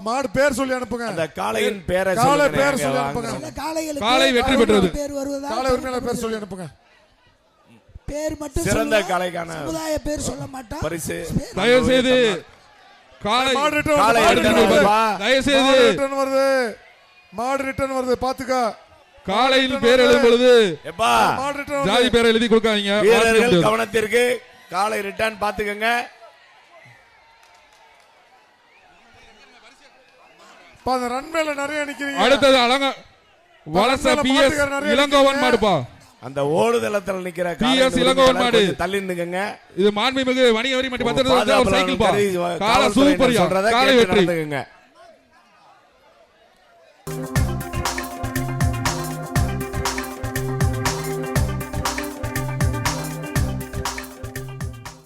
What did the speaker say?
மாடு பேர் சொல்லி அனுப்புங்க. அந்த காளையின் பேரை காளை பேர் சொல்லி அனுப்புங்க. காளை வெற்றி பெற்றது. காளை உரிமையாளர் பேர் சொல்லி அனுப்புங்க. பேர் மட்டும் சிறந்த காளைக்கான சமுதாய பேர் சொல்ல மாட்டா. பரிசு தயவு செய்து காளை மாடு ரிட்டர்ன் வருது. மாடு ரிட்டர்ன் வருது பாத்துக்க. காளையின் பேர் எழுதும் பொழுது ஜாதி பேரை எழுதி கொடுக்காதீங்க. வீரர்கள் கவனத்திற்கு. காளை ரிட்டர்ன் பாத்துக்கங்க. ரன்மேல நிறைய நிக்கிறீங்க. அடுத்தது அலங்க வலச பிஎஸ் இளங்கோவன் மாடுப்பா. அந்த ஓடுதளத்துல நிக்கிற பிஎஸ் இளங்கோவன் மாடு தள்ளி நின்னுங்க. இது மாண்புமிகு வணிக வரி மற்றும் பத்திரத்தை ஒரு சைக்கிள் பா. காளை சூப்பர்யா. காளை வெற்றி.